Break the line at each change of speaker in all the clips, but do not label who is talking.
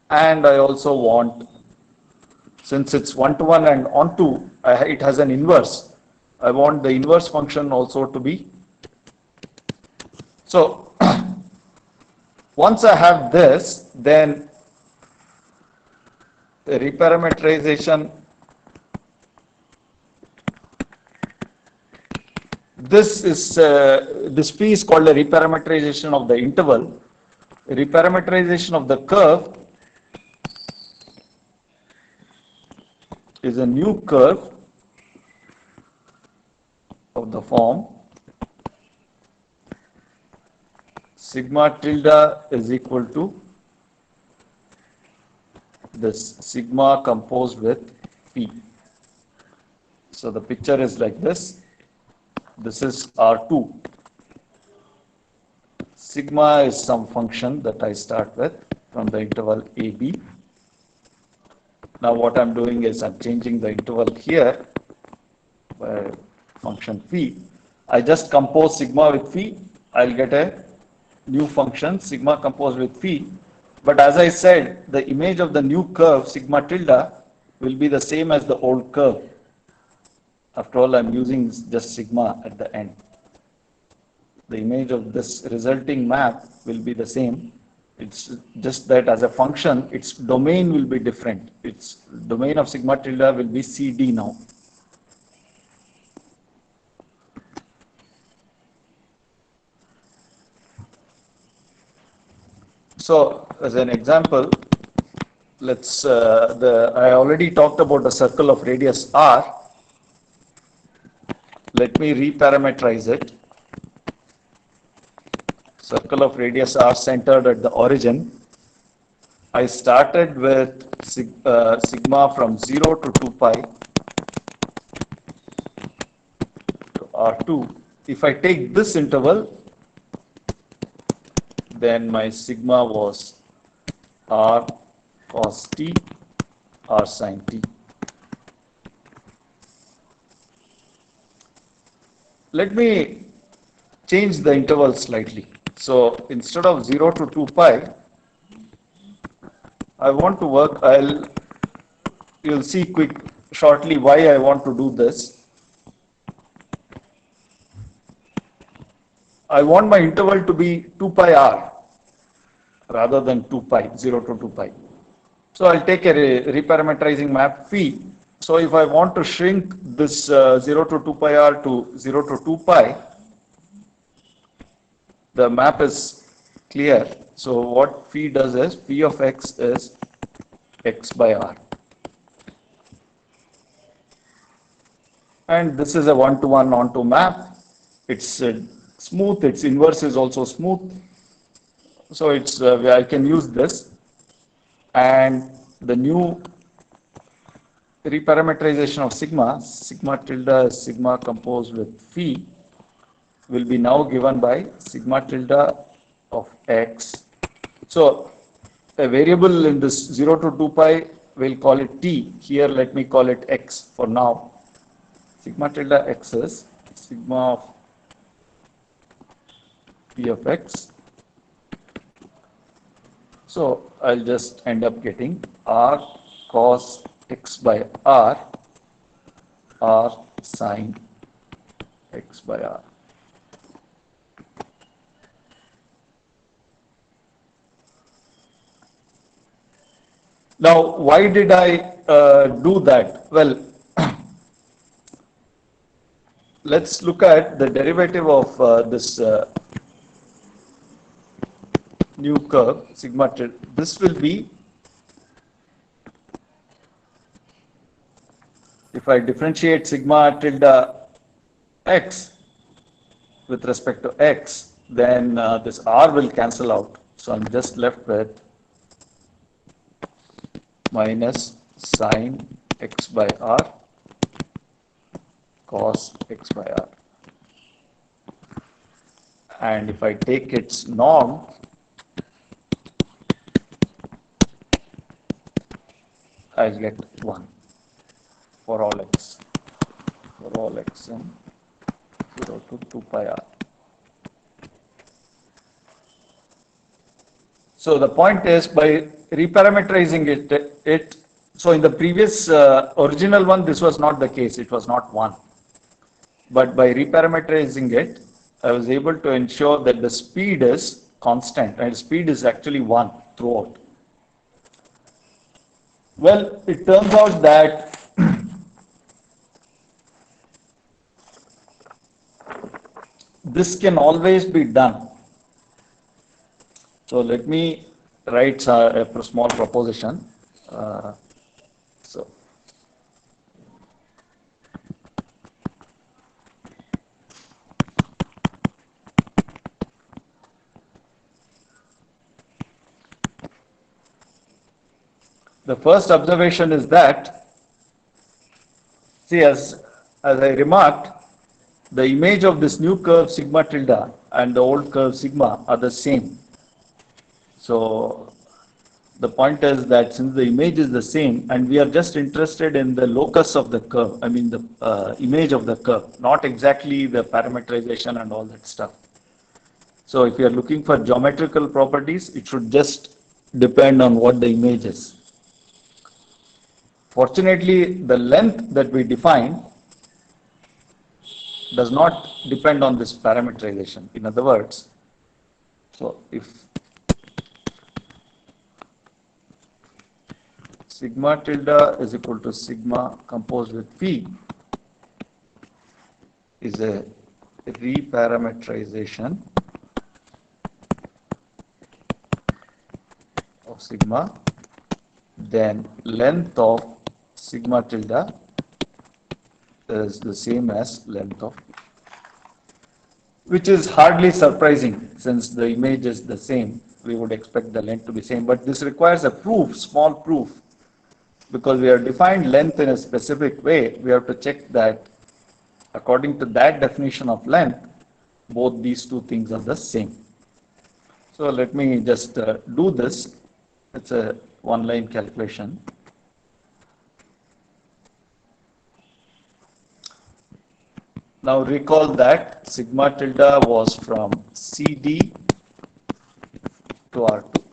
And I also want, since it's 1 to 1 and onto, it has an inverse. I want the inverse function also to be. So once I have this, then the reparameterization, this P is called a reparameterization of the interval. Reparameterization of the curve is a new curve of the form sigma tilde is equal to this sigma composed with P. So the picture is like this. This is R2. Sigma is some function that I start with from the interval AB. Now what I'm doing is I'm changing the interval here by function phi. I just compose sigma with phi. I'll get a new function sigma composed with phi. But as I said, the image of the new curve sigma tilde will be the same as the old curve. After all, I'm using just sigma at the end. The image of this resulting map will be the same. It's just that as a function, its domain will be different. Its domain of sigma tilde will be CD now. So as an example, I already talked about the circle of radius r. Let me reparameterize it. Circle of radius r centered at the origin. I started with sigma from 0 to 2 pi to r2. If I take this interval, then my sigma was r cos t, r sin t. Let me change the interval slightly. So instead of 0 to 2 pi, I want to work, you'll see shortly why I want to do this. I want my interval to be 2 pi r rather than 2 pi, 0 to 2 pi. So I'll take a reparameterizing map phi. So if I want to shrink this 0 to 2 pi r to 0 to 2 pi, the map is clear. So what phi does is phi of x is x by r. And this is a one-to-one onto map. It's smooth, its inverse is also smooth. So I can use this. And the new reparameterization of sigma tilde is sigma composed with phi, will be now given by sigma tilde of x. So a variable in this 0 to 2 pi, we'll call it t. Here let me call it x for now. Sigma tilde x is sigma of p of x. So I'll just end up getting r cos x by r, r sin x by r. Now, why did I do that? Well, let's look at the derivative of this new curve, sigma tilde. This will be, if I differentiate sigma tilde x with respect to x, then this r will cancel out. So I'm just left with minus sine x by r cos x by r. And if I take its norm, I'll get 1 for all x in 0 to 2 pi r. So the point is by reparameterizing it, so in the previous original one, this was not the case. It was not 1. But by reparameterizing it, I was able to ensure that the speed is constant and speed is actually 1 throughout. Well, it turns out that this can always be done. So let me write a small proposition. So the first observation is that, see, as I remarked, the image of this new curve sigma tilde and the old curve sigma are the same. So the point is that since the image is the same and we are just interested in the locus of the curve, I mean the image of the curve, not exactly the parameterization and all that stuff. So if you are looking for geometrical properties, it should just depend on what the image is. Fortunately, the length that we define does not depend on this parameterization. In other words, so if sigma tilde is equal to sigma composed with phi is a reparameterization of sigma, then length of sigma tilde is the same as length of, which is hardly surprising since the image is the same. We would expect the length to be same, but this requires a proof, small proof, because we have defined length in a specific way. We have to check that according to that definition of length, both these two things are the same. So let me just do this. It's a one-line calculation. Now recall that sigma tilde was from CD to R2.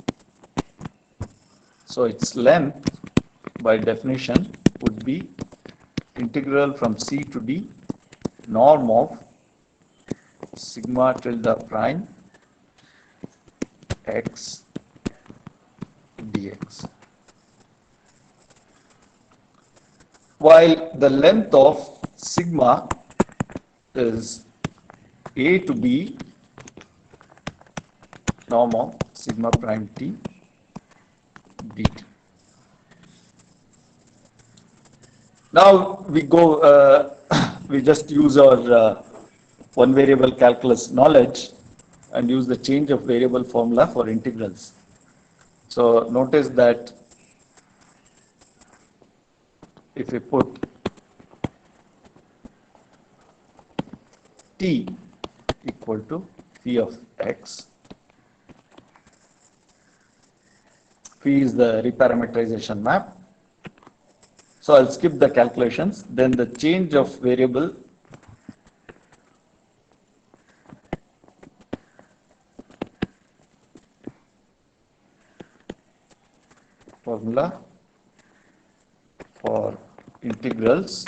So its length by definition would be integral from C to D norm of sigma tilde prime x dx. While the length of sigma is A to B norm of sigma prime t dt. Now we go, we just use our one variable calculus knowledge and use the change of variable formula for integrals. So notice that if we put t equal to phi of x, phi is the reparameterization map. So I'll skip the calculations. Then the change of variable formula for integrals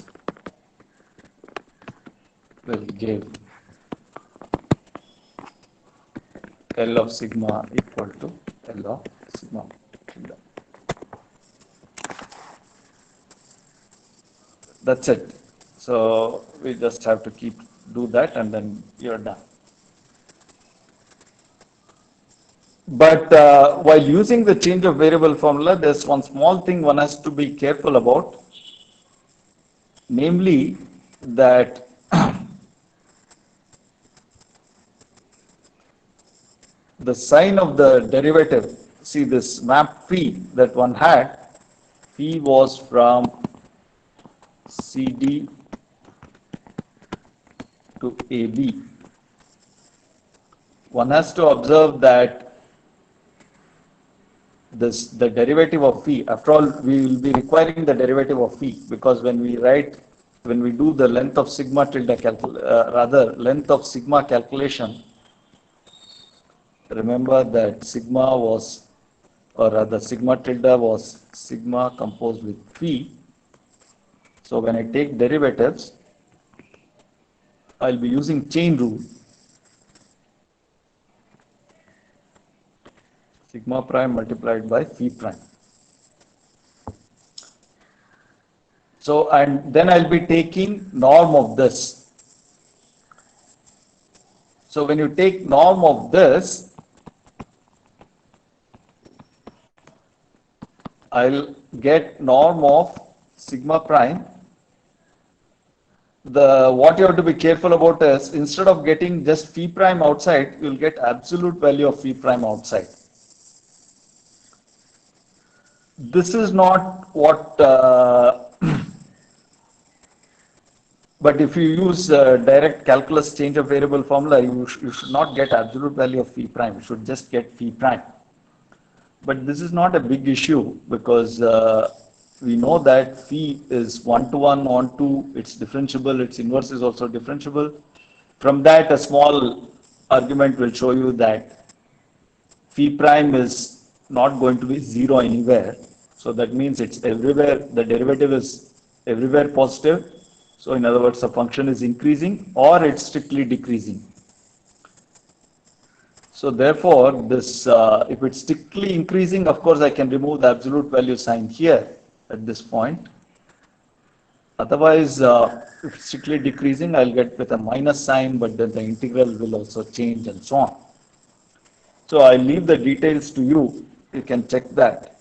will give L of sigma equal to L of sigma tilde. That's it. So we just have to do that and then you're done. But while using the change of variable formula, there's one small thing one has to be careful about, namely that the sign of the derivative, see this map phi that one had, phi was from CD to AB. One has to observe that the derivative of phi, after all, we will be requiring the derivative of phi, because when we do the length of sigma tilde length of sigma calculation, remember that sigma was or rather sigma tilde was sigma composed with phi. So when I take derivatives, I'll be using chain rule. Sigma prime multiplied by phi prime. So, and then I'll be taking norm of this. So when you take norm of this, I'll get norm of sigma prime. What you have to be careful about is instead of getting just phi prime outside, you'll get absolute value of phi prime outside. This is not what, but if you use direct calculus change of variable formula, you should not get absolute value of phi prime. You should just get phi prime. But this is not a big issue because we know that phi is 1-to-1 onto, it's differentiable, its inverse is also differentiable. From that, a small argument will show you that phi prime is not going to be zero anywhere. So that means it's everywhere, the derivative is everywhere positive. So in other words, the function is increasing or it's strictly decreasing. So therefore, this if it's strictly increasing, of course, I can remove the absolute value sign here at this point. Otherwise, if it's strictly decreasing, I'll get with a minus sign, but then the integral will also change and so on. So I leave the details to you. You can check that.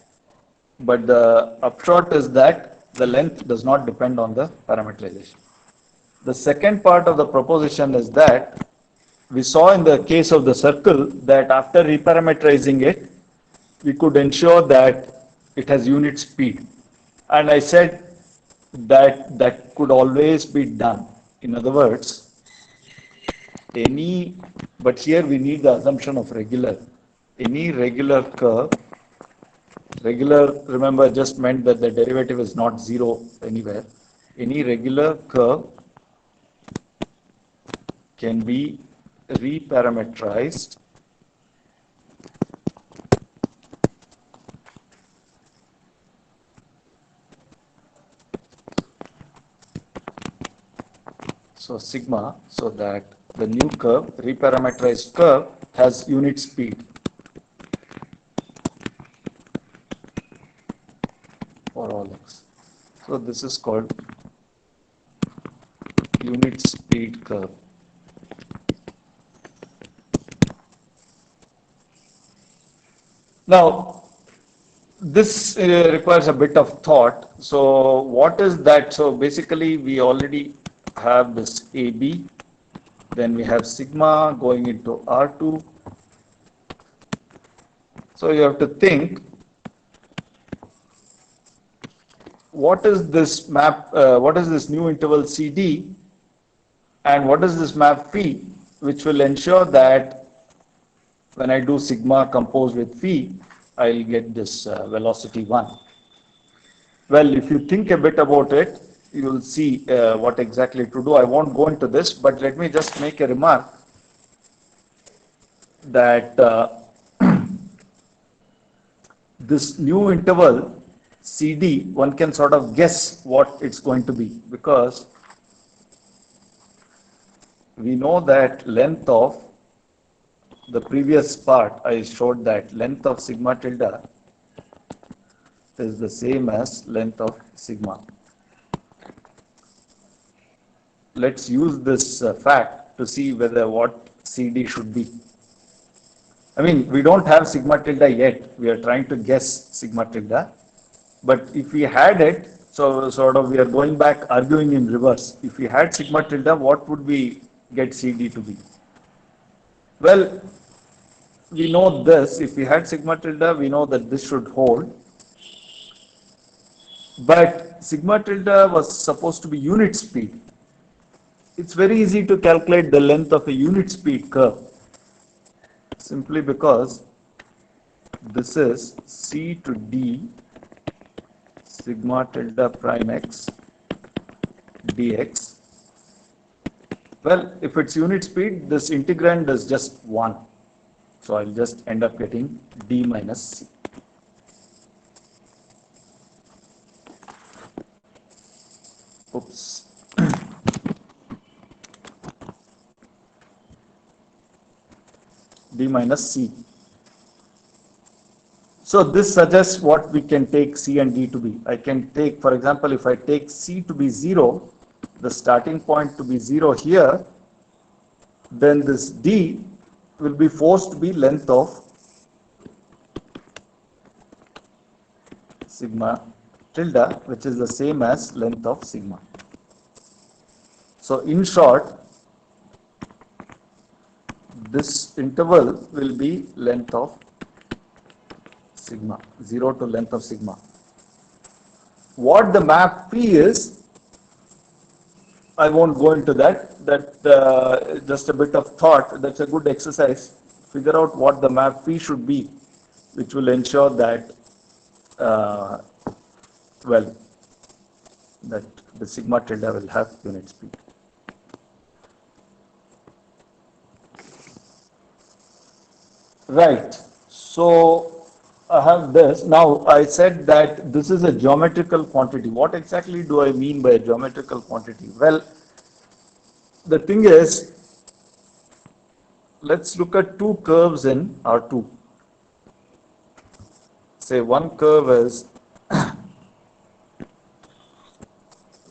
But the upshot is that the length does not depend on the parameterization. The second part of the proposition is that we saw in the case of the circle that after reparametrizing it, we could ensure that it has unit speed. And I said that that could always be done. In other words, but here we need the assumption of regular. Any regular curve, regular, remember, just meant that the derivative is not zero anywhere. Any regular curve can be reparametrized so sigma, so that the new curve, reparametrized curve, has unit speed for all x. So this is called unit speed curve. Now, this requires a bit of thought. So what is that? So basically we already have this AB, then we have sigma going into R2. So you have to think, what is this map, what is this new interval CD, and what is this map phi, which will ensure that when I do sigma composed with phi, I'll get this velocity 1. Well, if you think a bit about it, you will see what exactly to do. I won't go into this, but let me just make a remark that this new interval CD, one can sort of guess what it's going to be, because we know that length of the previous part, I showed that length of sigma tilde is the same as length of sigma. Let's use this fact to see whether what CD should be. I mean, we don't have sigma tilde yet. We are trying to guess sigma tilde. But if we had it, so sort of we are going back arguing in reverse. If we had sigma tilde, what would we get CD to be? Well, we know this. If we had sigma tilde, we know that this should hold. But sigma tilde was supposed to be unit speed. It's very easy to calculate the length of a unit speed curve, simply because this is C to D sigma tilde prime x dx. Well, if it's unit speed, this integrand is just 1. So I'll just end up getting d minus c. oops, D minus C. So this suggests what we can take C and D to be. I can take, for example, if I take C to be 0, the starting point to be 0 here, then this D will be forced to be length of sigma tilde, which is the same as length of sigma. So in short, this interval will be length of sigma, 0 to length of sigma. What the map P is, I won't go into that. Just a bit of thought. That's a good exercise. Figure out what the map P should be, which will ensure that, well, that the sigma tilde will have unit speed. Right. So I have this. Now I said that this is a geometrical quantity. What exactly do I mean by a geometrical quantity? Well, the thing is, let's look at two curves in R2. Say one curve is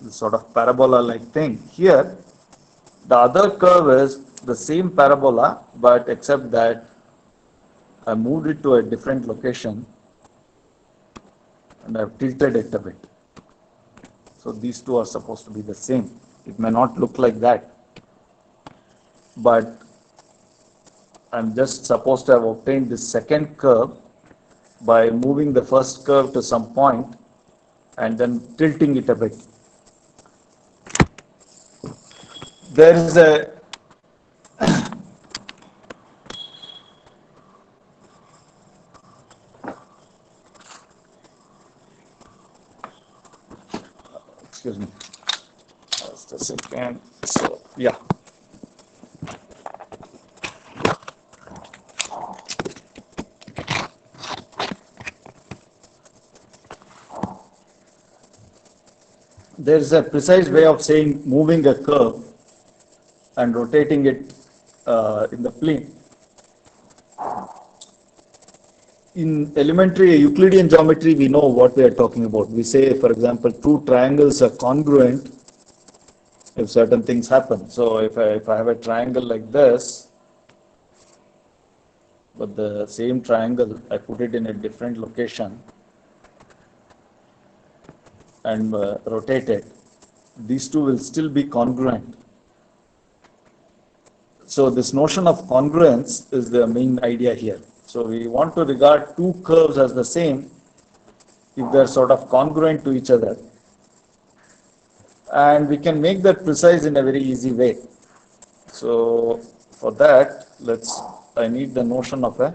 this sort of parabola-like thing. Here, the other curve is the same parabola, but except that I moved it to a different location and I've tilted it a bit. So these two are supposed to be the same. It may not look like that, but I'm just supposed to have obtained this second curve by moving the first curve to some point and then tilting it a bit. There is a excuse me, just a second. So yeah, there's a precise way of saying moving a curve and rotating it in the plane. In elementary Euclidean geometry, we know what we are talking about. We say, for example, two triangles are congruent if certain things happen. So if I have a triangle like this, but the same triangle, I put it in a different location and rotate it, these two will still be congruent. So this notion of congruence is the main idea here. So we want to regard two curves as the same if they're sort of congruent to each other. And we can make that precise in a very easy way. So for that, I need the notion of the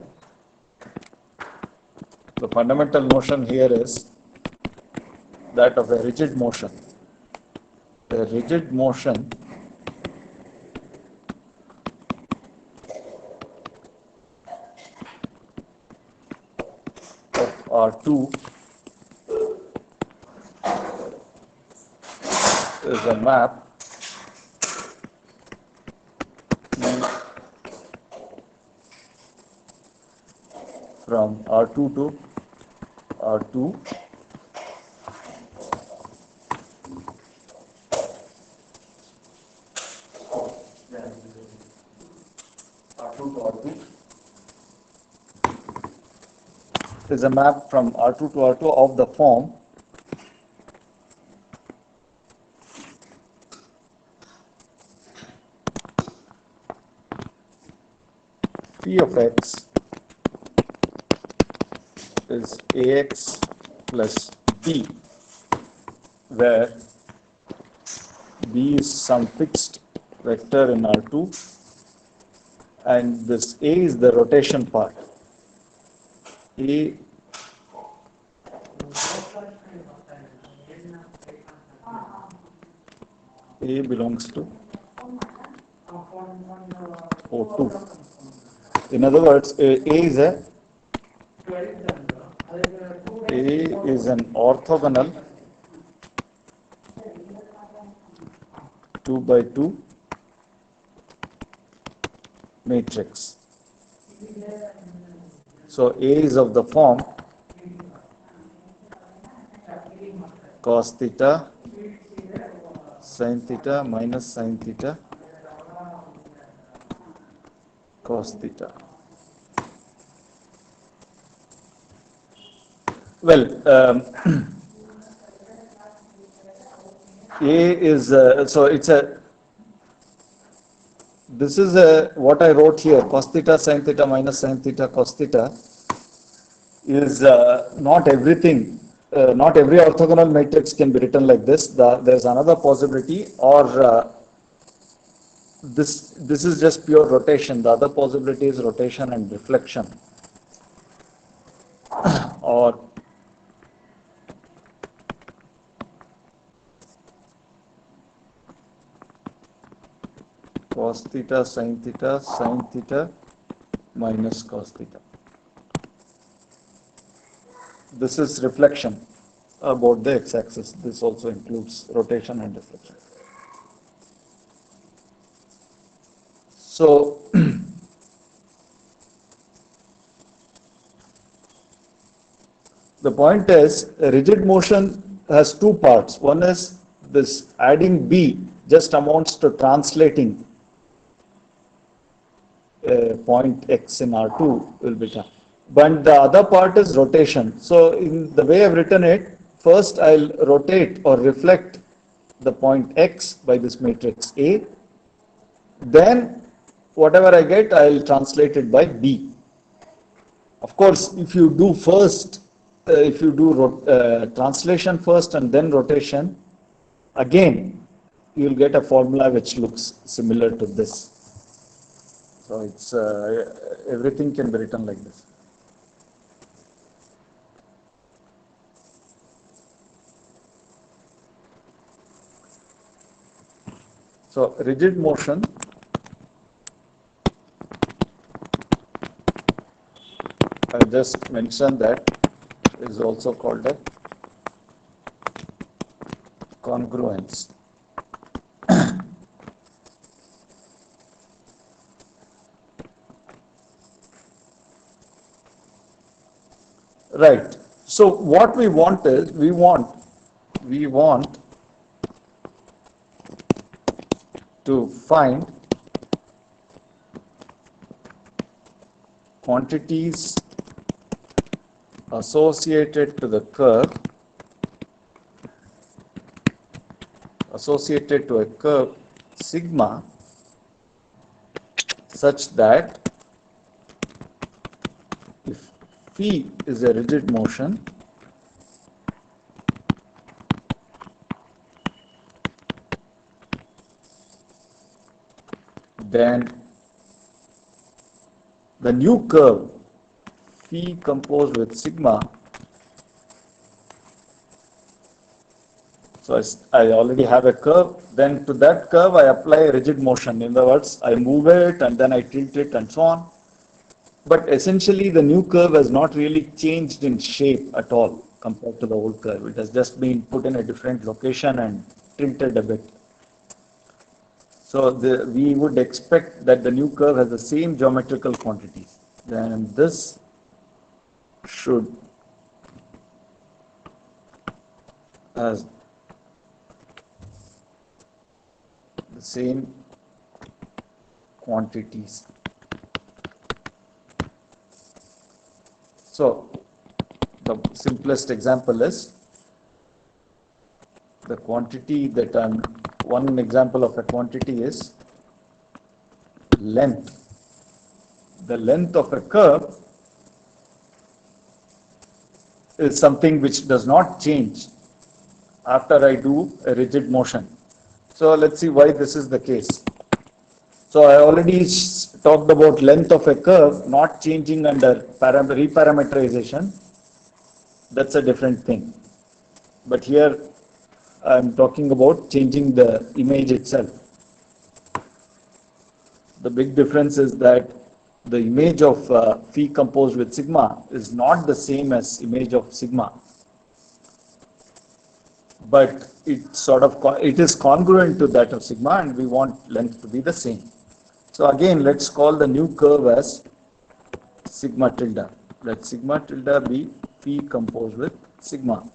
fundamental notion here is that of a rigid motion. A rigid motion of R2 is a map from R2 to R2 is a map from R2 to R2 of the form P of x is ax plus b, where b is some fixed vector in R2 and this a is the rotation part. A belongs to O2. In other words, A is an orthogonal 2 by 2 matrix. So A is of the form cos theta sin theta minus sin theta cos theta. Well, A is so it's a this is a what I wrote here, cos theta sin theta minus sin theta cos theta is not everything. Not every orthogonal matrix can be written like this. There's another possibility, or this is just pure rotation. The other possibility is rotation and reflection, or cos theta sin theta minus cos theta. This is reflection about the x-axis. This also includes rotation and reflection. So the point is, rigid motion has two parts. One is this adding B just amounts to translating point X in R2 will be done. But the other part is rotation. So in the way I've written it, first I'll rotate or reflect the point X by this matrix A. Then whatever I get, I'll translate it by B. Of course, if you do first, if you do translation first and then rotation, again, you'll get a formula which looks similar to this. So it's everything can be written like this. So rigid motion I just mentioned that is also called a congruence. Right. So what we want is we want to find quantities associated to the curve, associated to a curve sigma, such that if phi is a rigid motion, then the new curve phi composed with sigma, so I already have a curve, then to that curve I apply a rigid motion. In other words, I move it and then I tilt it and so on. But essentially the new curve has not really changed in shape at all compared to the old curve. It has just been put in a different location and tilted a bit. So we would expect that the new curve has the same geometrical quantities. Then this should has the same quantities. So the simplest example is the quantity that one example of a quantity is length. The length of a curve is something which does not change after I do a rigid motion. So let's see why this is the case. So I already talked about length of a curve not changing under reparameterization. That's a different thing. But here I'm talking about changing the image itself. The big difference is that the image of phi composed with sigma is not the same as image of sigma. but it is congruent to that of sigma, and we want length to be the same. So again, let's call the new curve as sigma tilde. Let sigma tilde be phi composed with sigma.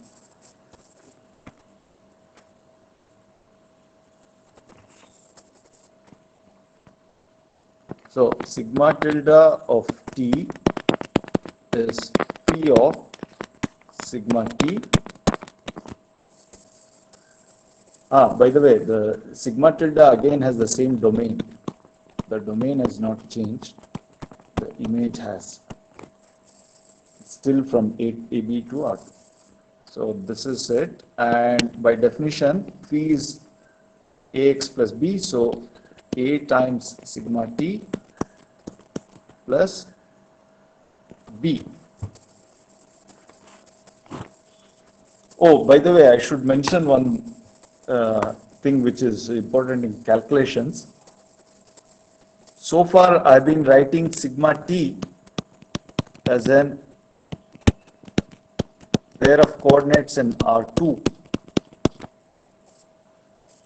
So sigma tilde of t is phi of sigma t. By the way, the sigma tilde again has the same domain. The domain has not changed. The image has. Still from AB to R2. So this is it. And by definition, phi is AX plus B. So A times sigma T plus B. Oh, by the way, I should mention one thing which is important in calculations. So far, I've been writing sigma T as an pair of coordinates in R2.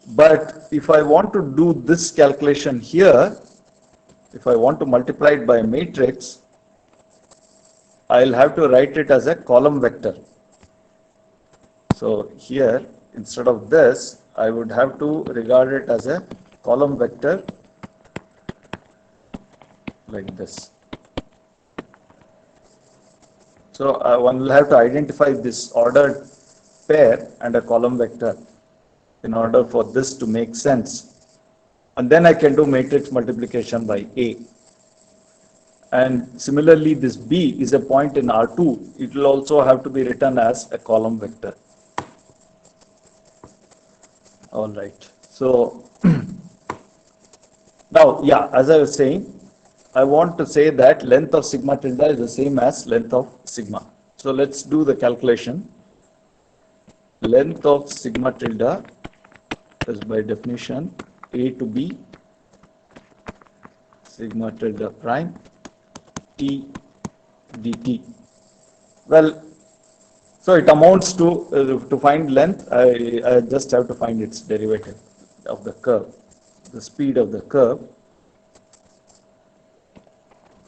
But if I want to do this calculation here, if I want to multiply it by a matrix, I'll have to write it as a column vector. So here, instead of this, I would have to regard it as a column vector like this. So one will have to identify this ordered pair and a column vector in order for this to make sense. And then I can do matrix multiplication by A. And similarly, this B is a point in R2. It will also have to be written as a column vector. All right. So now, yeah, as I was saying, I want to say that length of sigma tilde is the same as length of sigma. So let's do the calculation. Length of sigma tilde is by definition A to B sigma tilde prime T dt. Well, so it amounts to find length, I just have to find its derivative of the curve, the speed of the curve.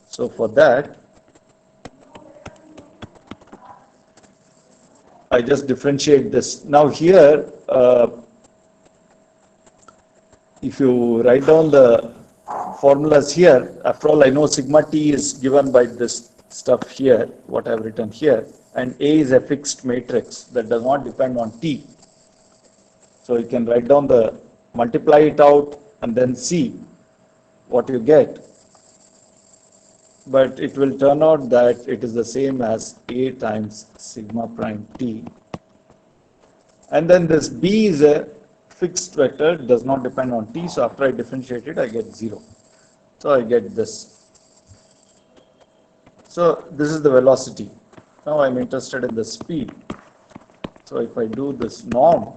So for that, I just differentiate this. Now here, if you write down the formulas here, after all, I know sigma t is given by this stuff here, what I've written here, and A is a fixed matrix that does not depend on t. So you can write down multiply it out and then see what you get. But it will turn out that it is the same as A times sigma prime t. And then this B is a fixed vector, does not depend on t, so after I differentiate it, I get 0. So I get this. So this is the velocity. Now I'm interested in the speed. So if I do this norm,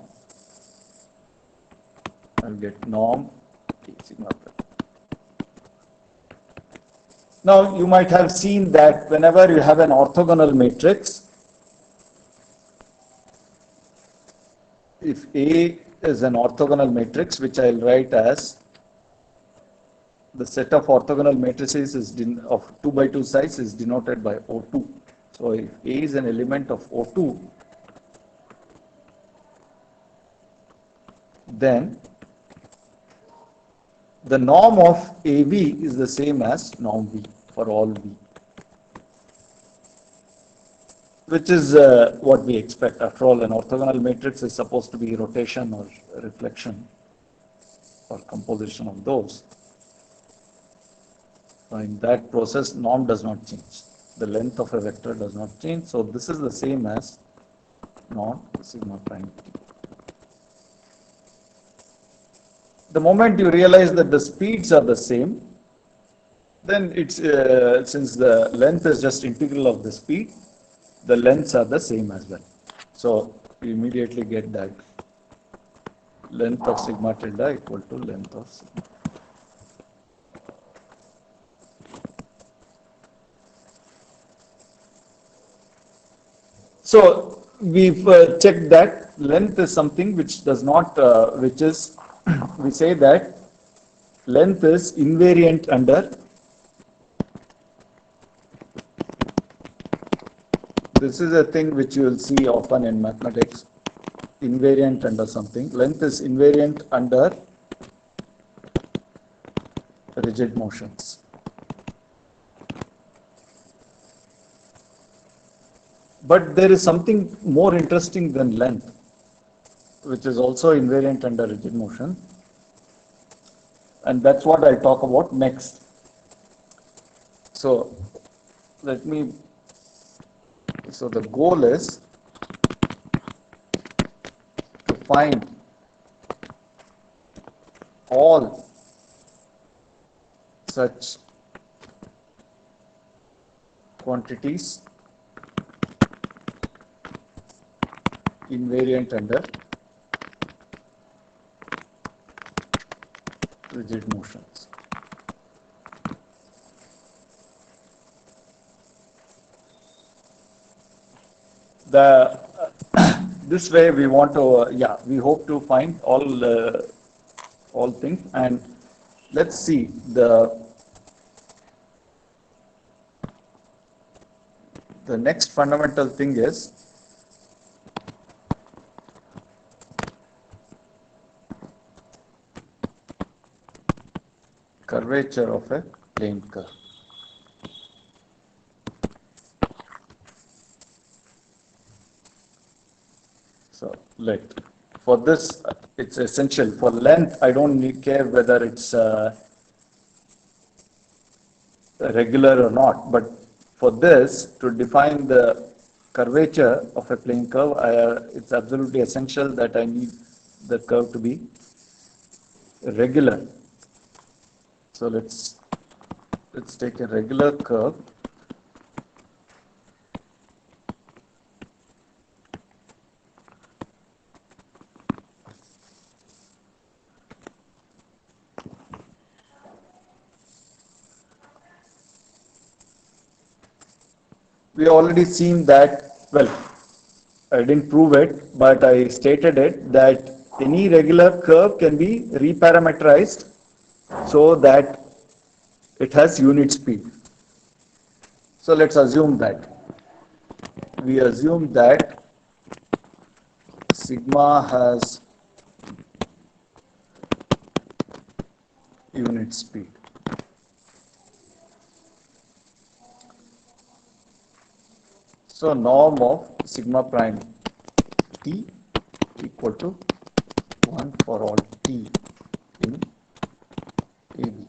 I'll get norm t sigma prime. Now you might have seen that whenever you have an orthogonal matrix, if A is an orthogonal matrix, which I'll write as the set of orthogonal matrices is of 2 by 2 size is denoted by O2. So if A is an element of O2, then the norm of AB is the same as norm B for all B, which is what we expect. After all, an orthogonal matrix is supposed to be rotation or reflection or composition of those. So in that process, norm does not change. The length of a vector does not change. So this is the same as norm sigma prime t. The moment you realize that the speeds are the same, then it's since the length is just integral of the speed, the lengths are the same as well. So we immediately get that length of sigma tilde equal to length of sigma. So we've checked that length is something which does not, which is, we say that length is invariant under, this is a thing which you will see often in mathematics, invariant under something. Length is invariant under rigid motions. But there is something more interesting than length, which is also invariant under rigid motion. And that's what I'll talk about next. So let me, so the goal is to find all such quantities invariant under rigid motions. The this way we want to, we hope to find all things, and let's see the next fundamental thing is curvature of a plane curve. So for this, it's essential. For length, I don't care whether it's regular or not, but for this, to define the curvature of a plane curve, it's absolutely essential that I need the curve to be regular. So let's take a regular curve. We already seen that, well, I didn't prove it, but I stated it, that any regular curve can be reparameterized so that it has unit speed. So let's assume that. We assume that sigma has unit speed. So norm of sigma prime t equal to 1 for all t in AB.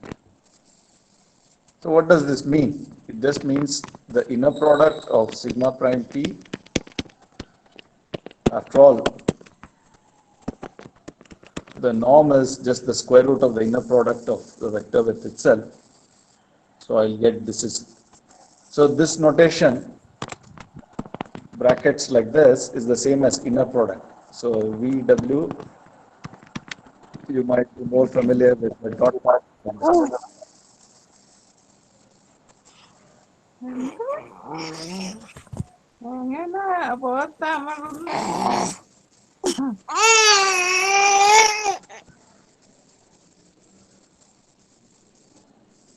So what does this mean? It just means the inner product of sigma prime t, after all, the norm is just the square root of the inner product of the vector with itself. So I'll get so this notation, brackets like this, is the same as inner product. So VW, you might be more familiar with the dot product.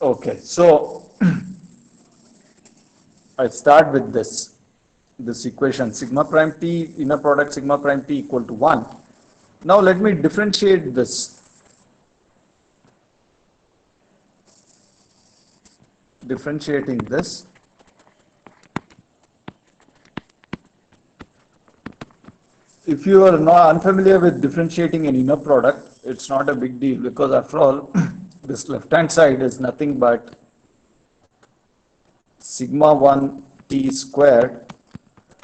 Okay, so I start with this equation, sigma prime t, inner product sigma prime t equal to 1. Now let me differentiate this. Differentiating this, if you are not unfamiliar with differentiating an inner product, it's not a big deal, because after all, this left hand side is nothing but sigma 1 t squared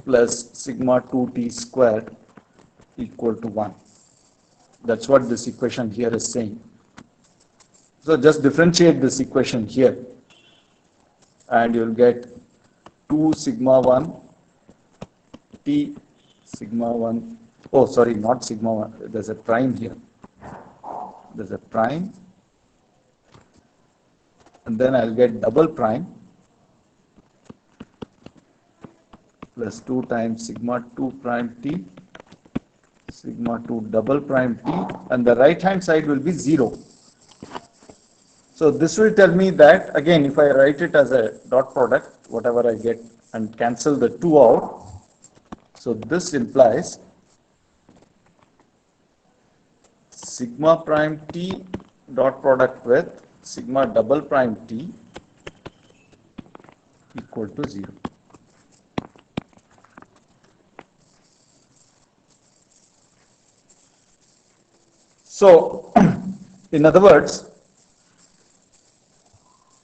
plus sigma 2 t squared equal to 1. That's what this equation here is saying. So just differentiate this equation here, and you'll get 2 sigma 1 t sigma 1, oh sorry, not sigma 1, there's a prime here. There's a prime, and then I'll get double prime plus 2 times sigma 2 prime t sigma 2 double prime t, and the right hand side will be 0. So this will tell me that, again, if I write it as a dot product, whatever I get, and cancel the 2 out, so this implies sigma prime t dot product with sigma double prime t equal to 0. So, in other words,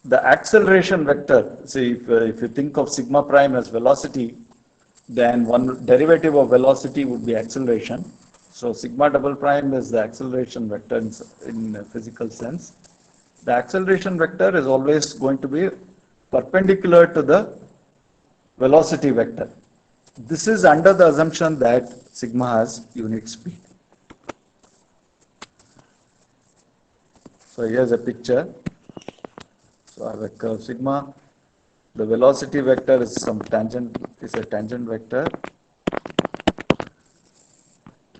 the acceleration vector, see, if you think of sigma prime as velocity, then one derivative of velocity would be acceleration. So sigma double prime is the acceleration vector in a physical sense. The acceleration vector is always going to be perpendicular to the velocity vector. This is under the assumption that sigma has unit speed. So here's a picture. So I have a curve sigma. The velocity vector is a tangent vector.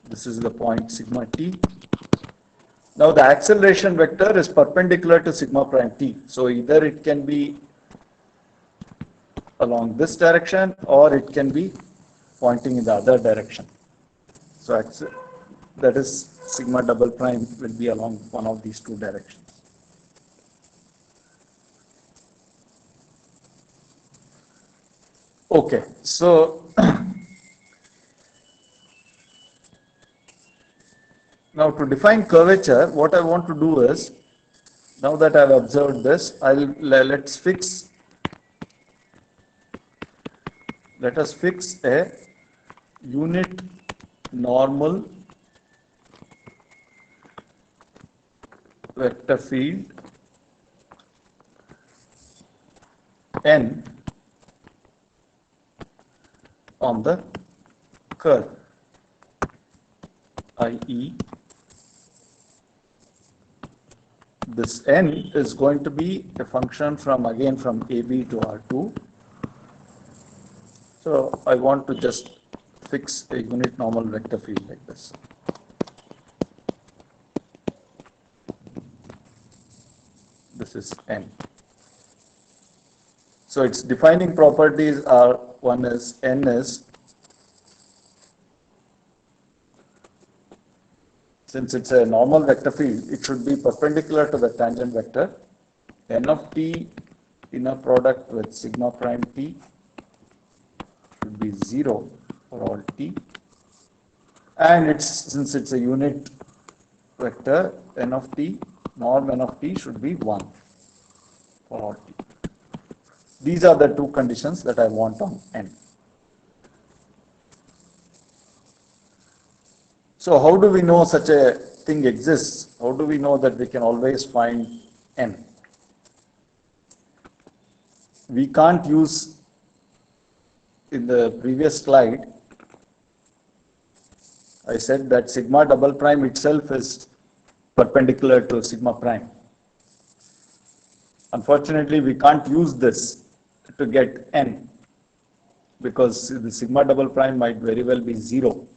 This is the point sigma t. Now the acceleration vector is perpendicular to sigma prime t. So either it can be along this direction or it can be pointing in the other direction. So that is sigma double prime will be along one of these two directions. Okay, so now to define curvature, what I want to do is, now that I have observed this, let us fix a unit normal vector field n on the curve, i.e. this n is going to be a function from AB to R2. So I want to just fix a unit normal vector field like this. This is n. So its defining properties are, one is n is, since it's a normal vector field, it should be perpendicular to the tangent vector. N of t inner product with sigma prime t should be 0 for all t. And since it's a unit vector, n of t, norm n of t should be 1 for all t. These are the two conditions that I want on n. So how do we know such a thing exists? How do we know that we can always find n? We can't use, in the previous slide, I said that sigma double prime itself is perpendicular to sigma prime. Unfortunately, we can't use this to get n, because the sigma double prime might very well be 0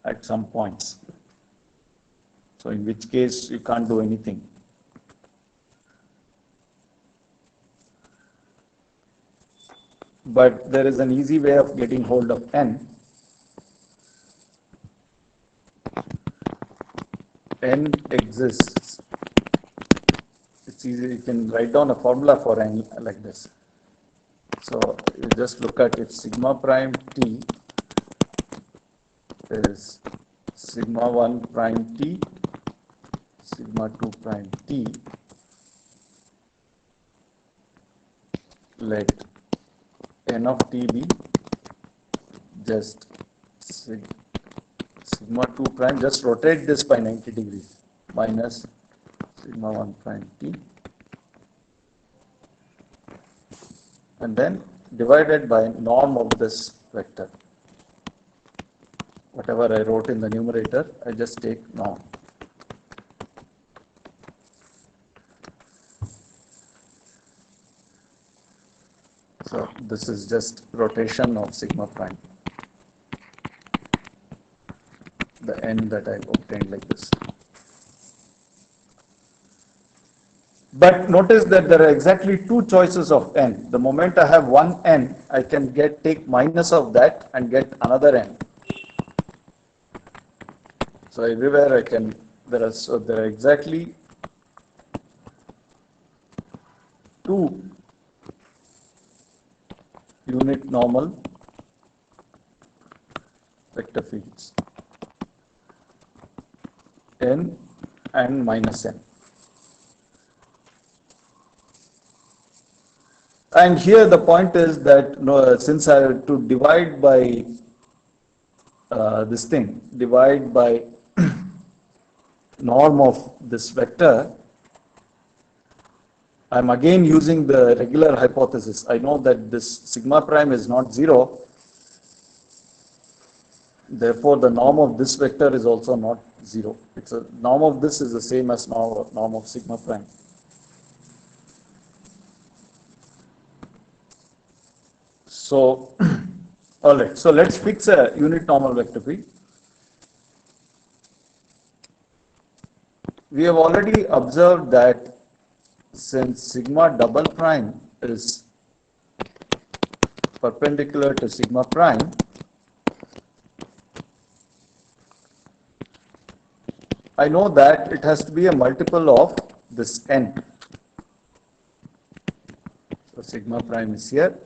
at some points. So in which case you can't do anything. But there is an easy way of getting hold of n. N exists. It's easy, you can write down a formula for n like this. So you just look at it, sigma prime t is sigma 1 prime t, sigma 2 prime t, let n of t be just sigma 2 prime, just rotate this by 90 degrees, minus sigma 1 prime t, and then divided by norm of this vector. Whatever I wrote in the numerator, I just take norm. So this is just rotation of sigma prime. the n that I obtained like this. But notice that there are exactly two choices of n. The moment I have one n, I can take minus of that and get another n. So everywhere I can, there are exactly two unit normal vector fields, n and minus n. And here the point is that since I have to divide by divide by norm of this vector, I'm again using the regular hypothesis. I know that this sigma prime is not 0, therefore the norm of this vector is also not 0. It's a norm of this is the same as norm of sigma prime. So, all right. So let's fix a unit normal vector field. We have already observed that since sigma double prime is perpendicular to sigma prime, I know that it has to be a multiple of this n. So sigma prime is here.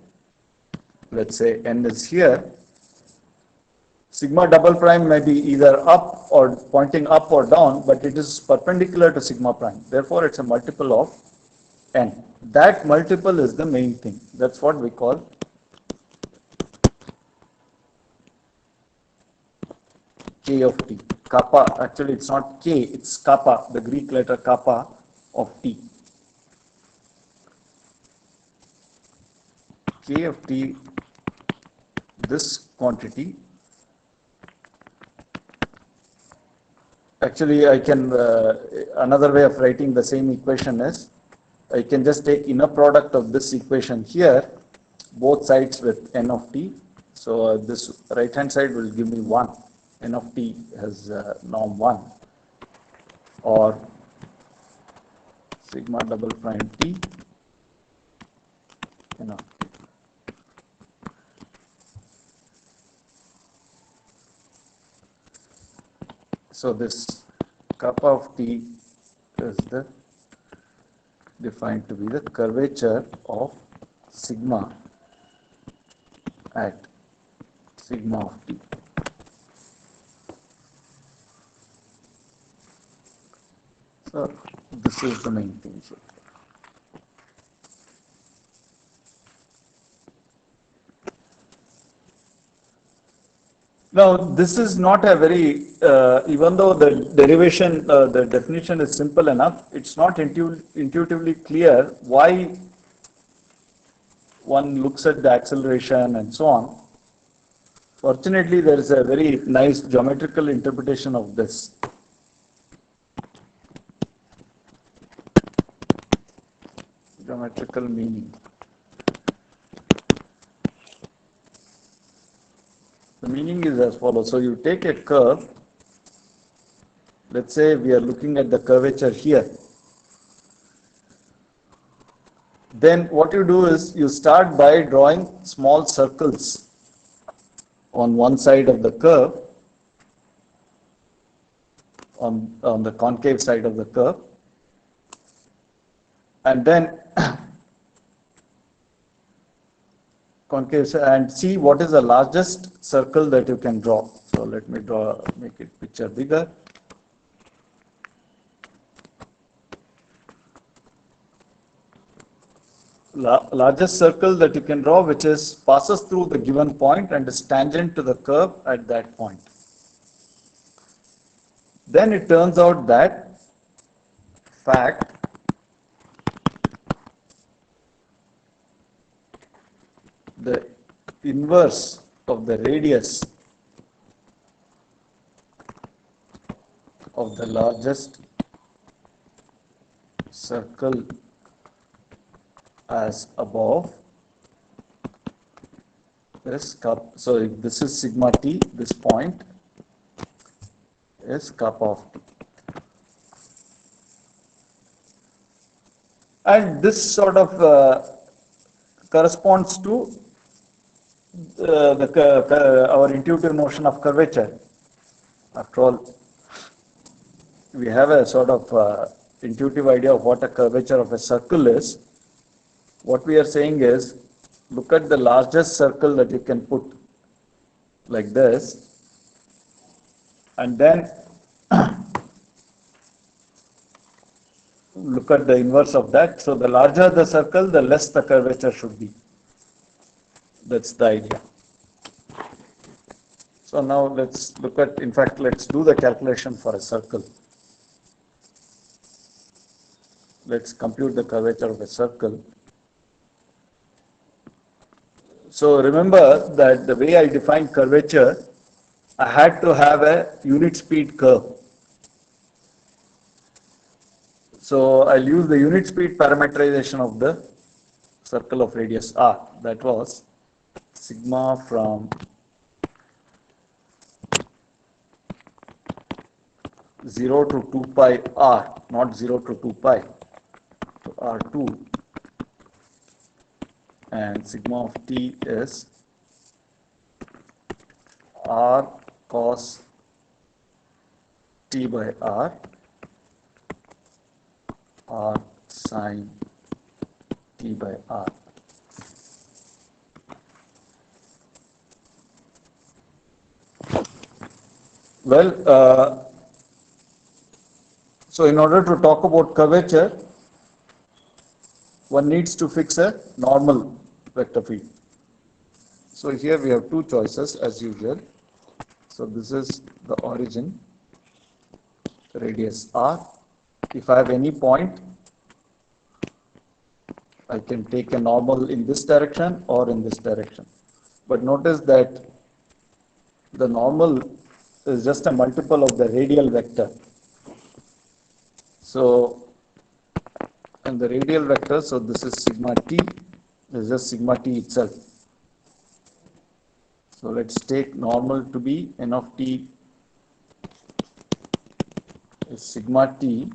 Let's say n is here. Sigma double prime may be either up or pointing up or down, but it is perpendicular to sigma prime. Therefore, it's a multiple of n. That multiple is the main thing. That's what we call k of t. Kappa, actually it's not k, it's kappa, the Greek letter kappa of t. K of t, this quantity, actually I can, another way of writing the same equation is, I can just take inner product of this equation here, both sides with n of t. So this right hand side will give me 1. N of t has norm 1, or sigma double prime t, n of t. So this kappa of t is defined to be the curvature of sigma at sigma of t. So this is the main thing. Now, this is not a very, even though the derivation, the definition is simple enough, it's not intuitively clear why one looks at the acceleration and so on. Fortunately, there is a very nice geometrical interpretation of this. Geometrical meaning. The meaning is as follows. So you take a curve. Let's say we are looking at the curvature here. Then what you do is you start by drawing small circles on one side of the curve, on the concave side of the curve, and then concave, and see what is the largest circle that you can draw. So let me make it picture bigger. Largest circle that you can draw, which passes through the given point and is tangent to the curve at that point. Then it turns out that fact the inverse of the radius of the largest circle as above is so if this is sigma t, this point, is kappa of t. And this sort of corresponds to our intuitive notion of curvature. After all, we have a sort of intuitive idea of what a curvature of a circle is. What we are saying is, look at the largest circle that you can put like this, and then look at the inverse of that. So the larger the circle, the less the curvature should be. That's the idea. So now let's look at, in fact, let's do the calculation for a circle. Let's compute the curvature of a circle. So remember that the way I defined curvature, I had to have a unit speed curve. So I'll use the unit speed parameterization of the circle of radius r. That was sigma from 0 to 2 pi r, not 0 to 2 pi, to r2, and sigma of t is r cos t by r, r sin t by r. Well, so in order to talk about curvature, one needs to fix a normal vector field. So here we have two choices as usual. So this is the origin, radius r. If I have any point, I can take a normal in this direction or in this direction. But notice that the normal is just a multiple of the radial vector. So, and the radial vector, so this is sigma t, this is just sigma t itself. So let's take normal to be n of t is sigma t.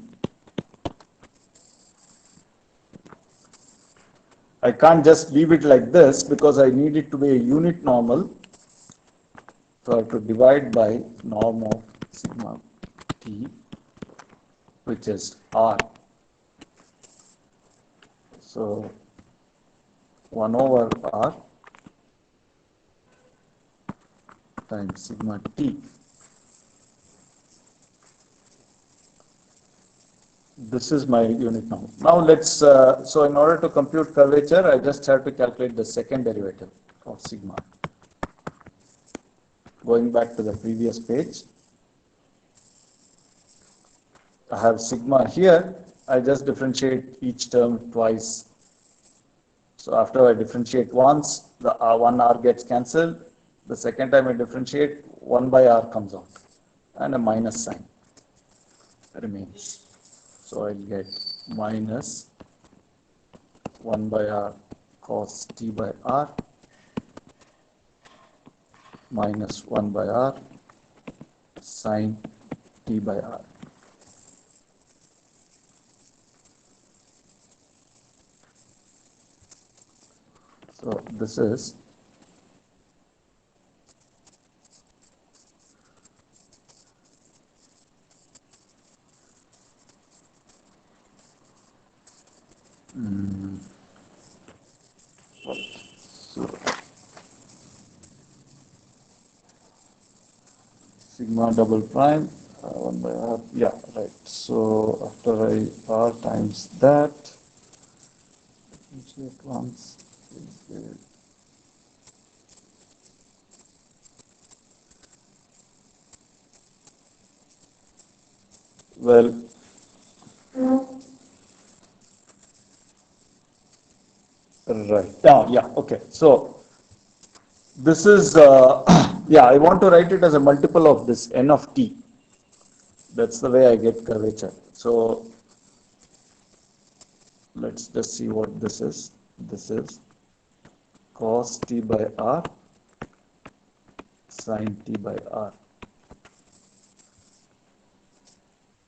I can't just leave it like this because I need it to be a unit normal. So I have to divide by norm of sigma t, which is r. So 1 over r times sigma t. This is my unit now. Now let's, so in order to compute curvature, I just have to calculate the second derivative of sigma. Going back to the previous page, I have sigma here. I just differentiate each term twice. So after I differentiate once, the one r gets cancelled. The second time I differentiate, 1 by r comes out, and a minus sign remains. So I'll get minus 1 by r cos t by r minus 1 by r sin t by r. So this is so sigma double prime 1 by r, yeah, right. So after I r times that, differentiate once, well, right. Yeah, okay. So this is, yeah, I want to write it as a multiple of this n of t. That's the way I get curvature. So let's just see what this is. This is cos t by r sin t by r.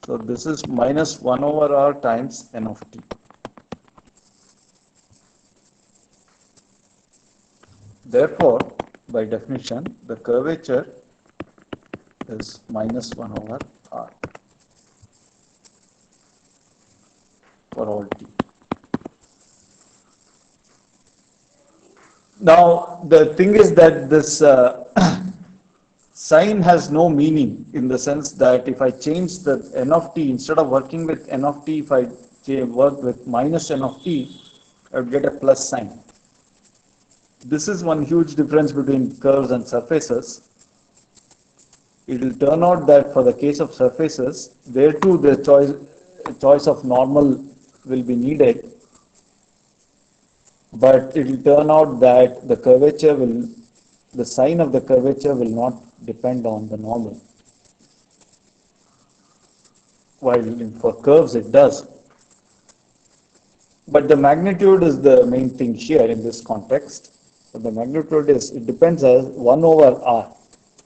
So this is minus 1 over r times n of t. Therefore, by definition, the curvature is minus 1 over r for all t. Now, the thing is that this sign has no meaning in the sense that if I change the n of t, instead of working with n of t, if I work with minus n of t, I would get a plus sign. This is one huge difference between curves and surfaces. It will turn out that for the case of surfaces, there too the choice of normal will be needed, but it will turn out that the sign of the curvature will not depend on the normal, while for curves it does. But the magnitude is the main thing here in this context. So the magnitude it depends as 1 over r.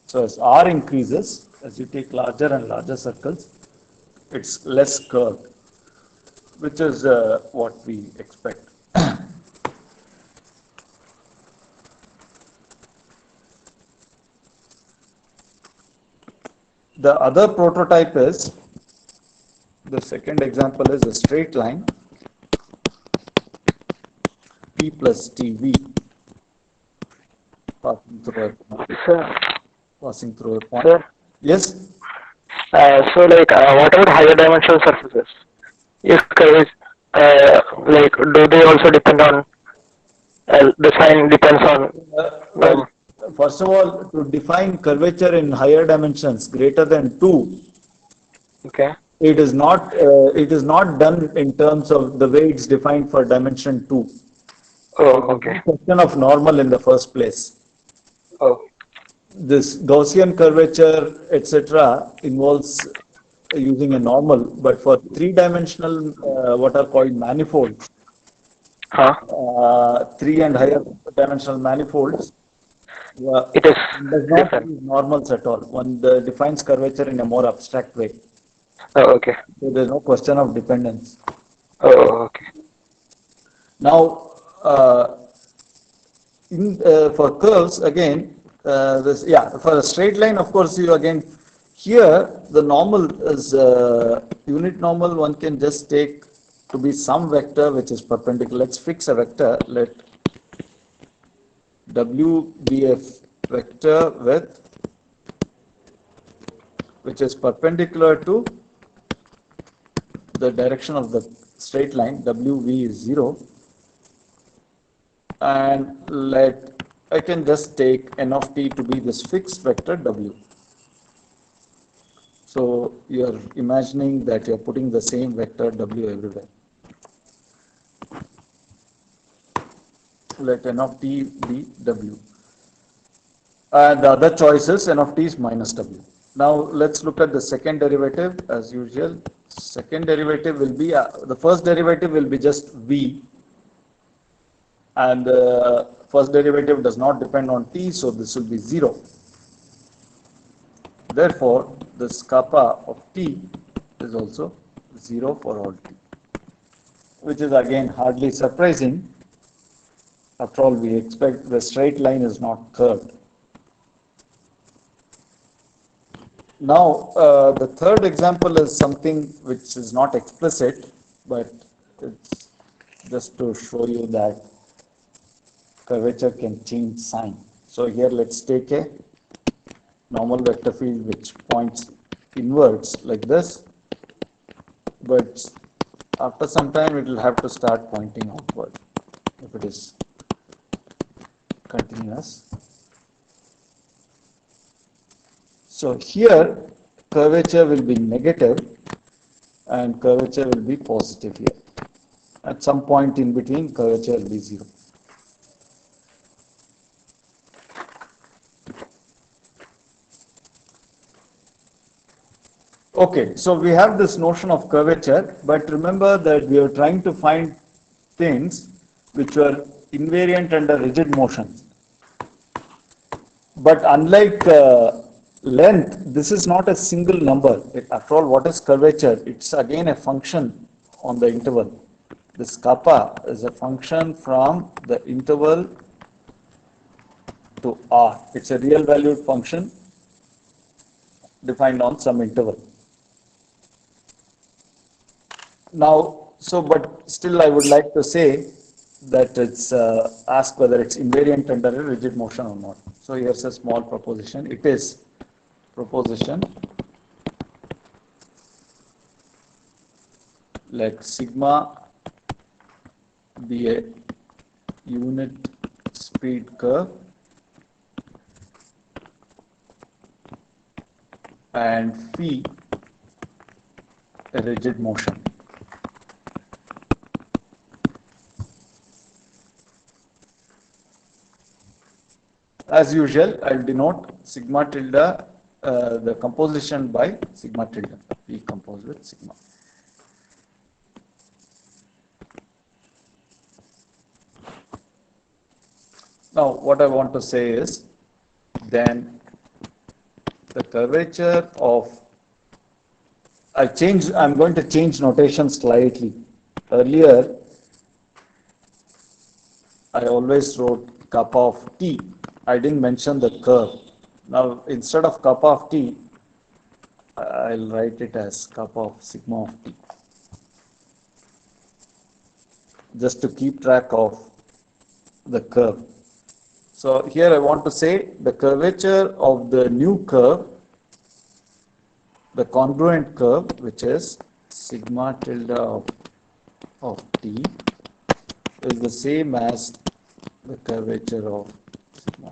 So as r increases, as you take larger and larger circles, it's less curved, which is what we expect. The other prototype is, the second example is a straight line P plus TV passing through a point.
Sir,
Passing through a point.
sir.
Yes?
So like, what about higher dimensional surfaces? If curves, like, do they also depend on, the sign depends on,
Well, first of all, to define curvature in higher dimensions greater than 2,
okay.
it is not done in terms of the way it's defined for dimension 2. So
Oh,
there's no
okay.
question of normal in the first place.
Oh,
This Gaussian curvature, etc., involves using a normal, but for three-dimensional, what are called manifolds,
huh?
three and higher dimensional manifolds,
It is
one does not
different.
use normals at all. One defines curvature in a more abstract way.
Oh, okay.
So there's no question of dependence.
Oh, okay.
Now, for curves, again, for a straight line, of course, you again, here the normal is unit normal, one can just take to be some vector which is perpendicular. Let's fix a vector. Let W be a vector with which is perpendicular to the direction of the straight line. WV is 0. And I can just take n of t to be this fixed vector W. So you're imagining that you're putting the same vector W everywhere. Let n of t be W. And the other choice is n of t is minus W. Now let's look at the second derivative as usual. Second derivative will be, the first derivative will be just V, and the first derivative does not depend on t, so this will be 0. Therefore, this kappa of t is also 0 for all t, which is again hardly surprising. After all, we expect the straight line is not curved. Now, the third example is something which is not explicit, but it's just to show you that curvature can change sign. So here let's take a normal vector field which points inwards like this, but after some time it will have to start pointing outward if it is continuous. So here curvature will be negative and curvature will be positive here. At some point in between, curvature will be 0. Okay, so we have this notion of curvature, but remember that we are trying to find things which were invariant under rigid motion. But unlike length, this is not a single number. After all, what is curvature? It's again a function on the interval. This kappa is a function from the interval to r. It's a real valued function defined on some interval. Now, but still I would like to say that it's asked whether it's invariant under a rigid motion or not. So here's a small proposition. It is proposition, let sigma be a unit speed curve and phi a rigid motion. As usual, I'll denote sigma tilde, the composition by sigma tilde, P composed with sigma. Now, what I want to say is, then the curvature of, I'm going to change notation slightly. Earlier, I always wrote kappa of t. I didn't mention the curve. Now, instead of kappa of t, I'll write it as kappa of sigma of t. Just to keep track of the curve. So here I want to say the curvature of the new curve, the congruent curve, which is sigma tilde of t, is the same as the curvature of sigma.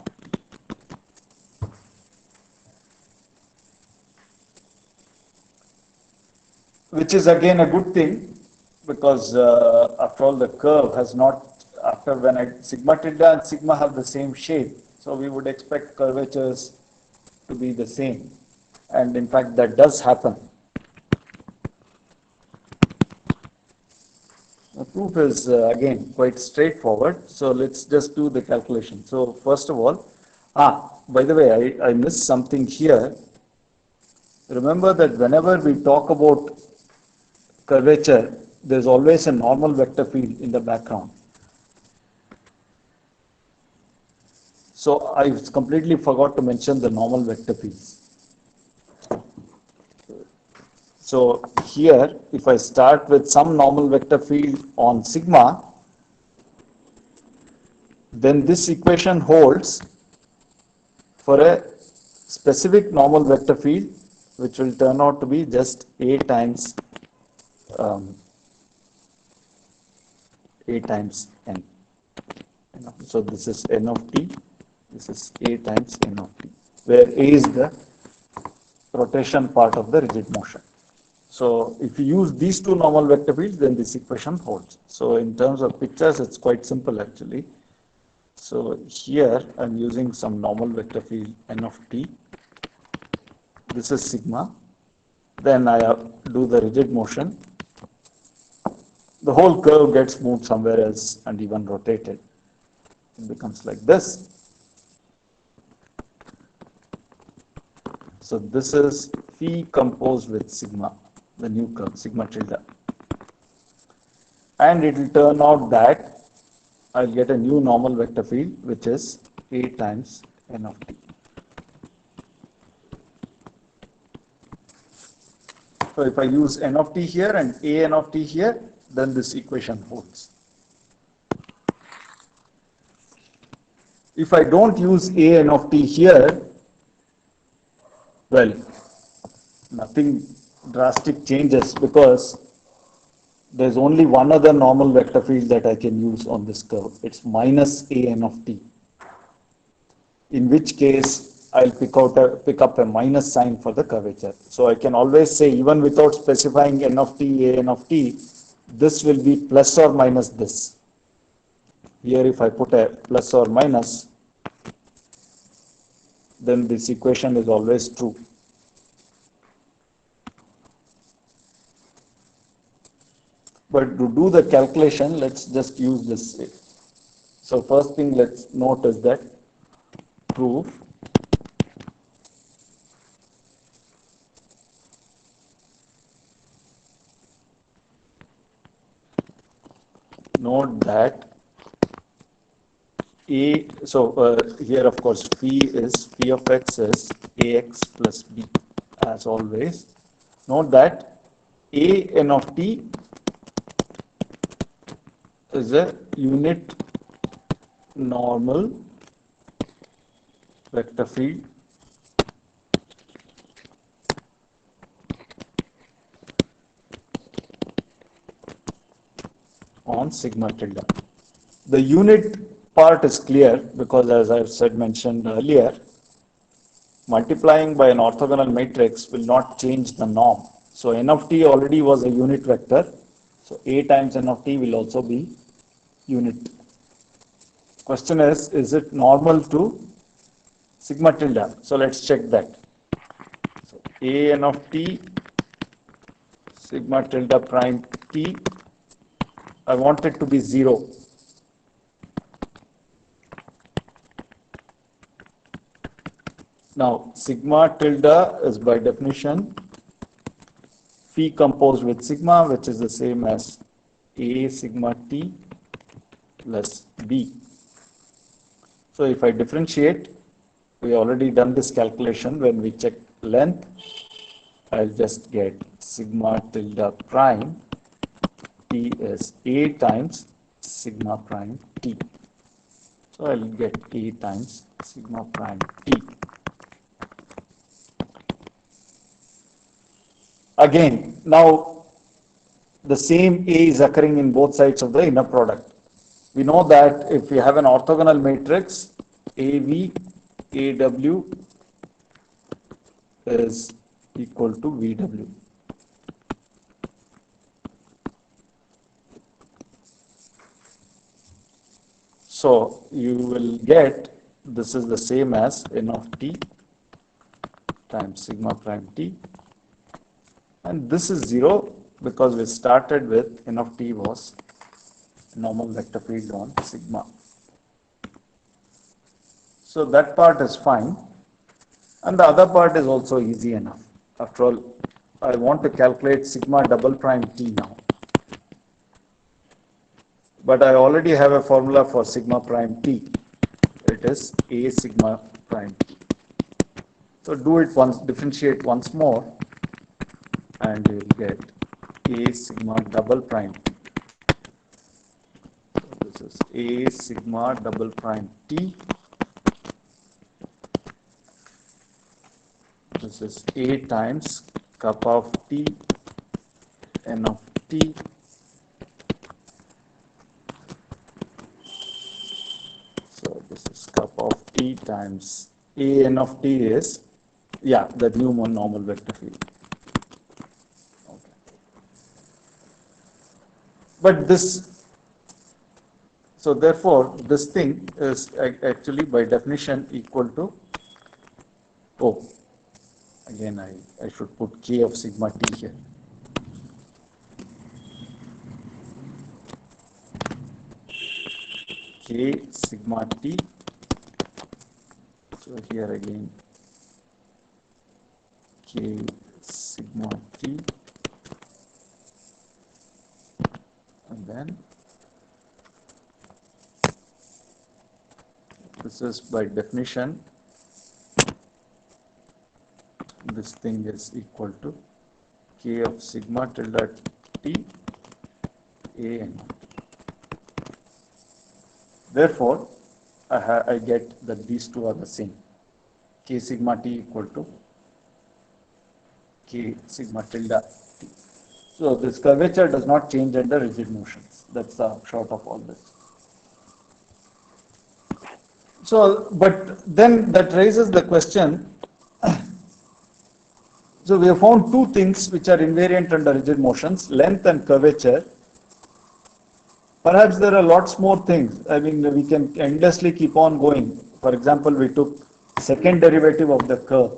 Which is again a good thing, because after all the curve has not, after when sigma tilde and sigma have the same shape, so we would expect curvatures to be the same, and in fact that does happen. The proof is again quite straightforward, so let's just do the calculation. So first of all, by the way, I missed something here. Remember that whenever we talk about curvature, there's always a normal vector field in the background. So I completely forgot to mention the normal vector fields. So here, if I start with some normal vector field on sigma, then this equation holds for a specific normal vector field, which will turn out to be just A times n. So this is n of t, this is A times n of t, where A is the rotation part of the rigid motion. So if you use these two normal vector fields, then this equation holds. So in terms of pictures, it's quite simple actually. So here I'm using some normal vector field n of t. This is sigma. Then I do the rigid motion. The whole curve gets moved somewhere else and even rotated. It becomes like this. So this is phi composed with sigma, the new curve, sigma tilde. And it will turn out that I'll get a new normal vector field, which is A times n of t. So if I use n of t here and A n of t here, then this equation holds. If I don't use A n of t here, well, nothing drastic changes, because there's only one other normal vector field that I can use on this curve. It's minus A n of t. In which case, I'll pick up a minus sign for the curvature. So I can always say, even without specifying n of t, A n of t, this will be plus or minus this. Here, if I put a plus or minus, then this equation is always true. But to do the calculation, let's just use this. So first thing let's note is that proof note that here of course phi of x is ax plus b as always. Note that a n of t is a unit normal vector field on sigma tilde. The unit part is clear because, as I've said mentioned earlier, multiplying by an orthogonal matrix will not change the norm. So n of t already was a unit vector. So a times n of t will also be unit. Question is it normal to sigma tilde? So let's check that. So a n of t sigma tilde prime t, I want it to be 0. Now sigma tilde is by definition phi composed with sigma, which is the same as a sigma t plus b. So if I differentiate, we already done this calculation when we check length, I'll just get sigma tilde prime t is a times sigma prime t. So I'll get a times sigma prime t. Again, now the same A is occurring in both sides of the inner product. We know that if we have an orthogonal matrix, AV, AW is equal to VW. So you will get this is the same as n of t times sigma prime t, and this is 0 because we started with n of t was normal vector field on sigma. So that part is fine, and the other part is also easy enough. After all, I want to calculate sigma double prime t now, but I already have a formula for sigma prime t. It is a sigma prime t. So do it once, differentiate once more, and you will get a sigma double prime t. So this is a sigma double prime t. This is a times kappa of t n of t so this is kappa of t times a n of t is the new normal vector field. Okay. But this, so therefore this thing is actually by definition equal to again I should put k of sigma t here. K sigma t. So here again k sigma t, and then this is by definition this thing is equal to k of sigma tilde t a n. Therefore, I get that these two are the same. K sigma t equal to k sigma tilde t. So this curvature does not change under rigid motions. That's the upshot of all this. So, but then that raises the question. So we have found two things which are invariant under rigid motions: length and curvature. Perhaps there are lots more things. I mean, we can endlessly keep on going. For example, we took second derivative of the curve.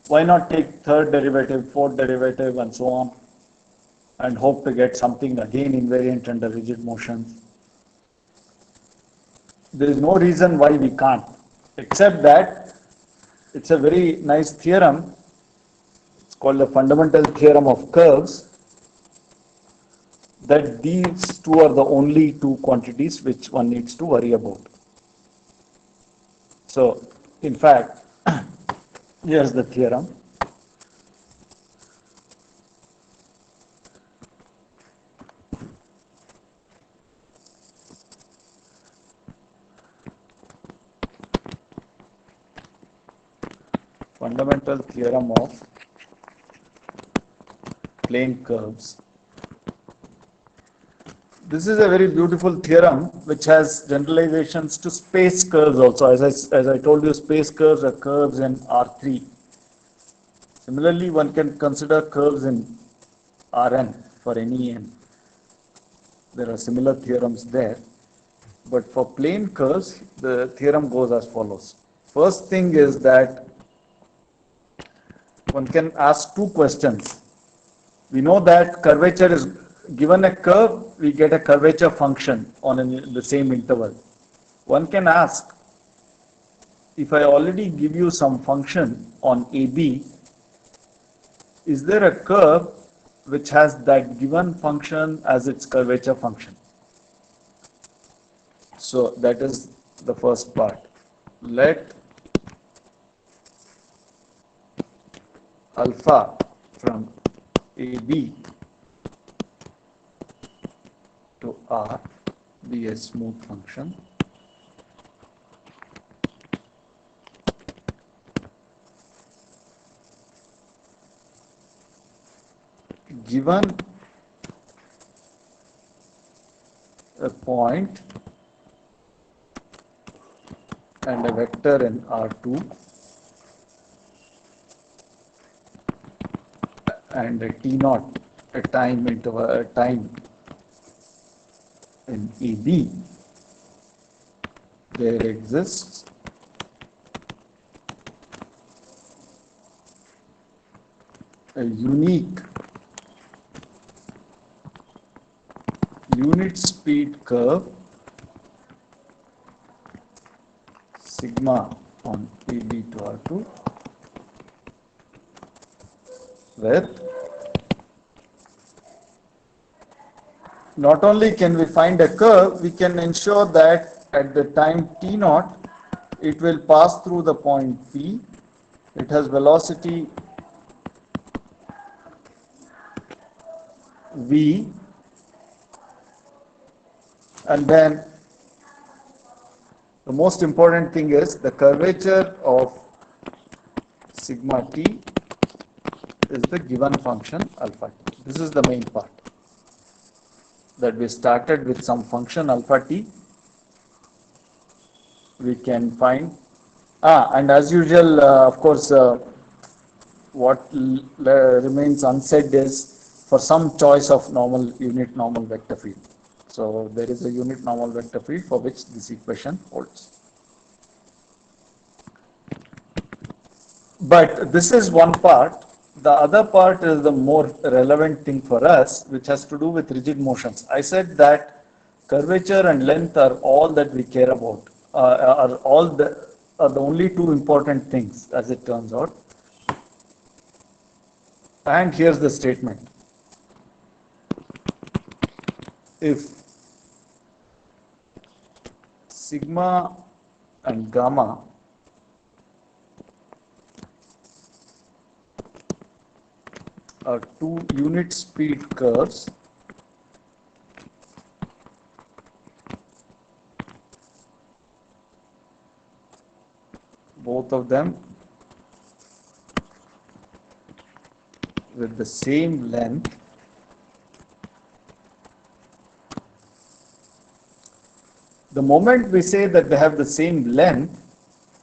Why not take third derivative, fourth derivative, and so on, and hope to get something again invariant under rigid motions? There is no reason why we can't, except that it's a very nice theorem. It's called the fundamental theorem of curves. that these two are the only two quantities which one needs to worry about. So, in fact, here's the theorem. Fundamental theorem of plane curves. This is a very beautiful theorem which has generalizations to space curves also. As I told you, space curves are curves in R3. Similarly, one can consider curves in Rn for any n. There are similar theorems there. But for plane curves, the theorem goes as follows. First thing is that one can ask two questions. We know that curvature is given a curve, we get a curvature function on the same interval. One can ask, if I already give you some function on AB, is there a curve which has that given function as its curvature function? So that is the first part. Let alpha from AB to R be a smooth function. Given a point and a vector in R2 and a T naught, a time interval, a time in AB, there exists a unique unit speed curve sigma on AB to R2 with not only can we find a curve, we can ensure that at the time t naught, it will pass through the point P. It has velocity v, and then the most important thing is the curvature of sigma t is the given function alpha t. This is the main part. That we started with some function alpha t, we can find, and as usual, of course, what remains unsaid is for some choice of unit normal vector field. So there is a unit normal vector field for which this equation holds. But this is one part. The other part is the more relevant thing for us, which has to do with rigid motions. I said that curvature and length are all that we care about, are the only two important things, as it turns out. And here's the statement. If sigma and gamma are two unit speed curves, both of them with the same length, the moment we say that they have the same length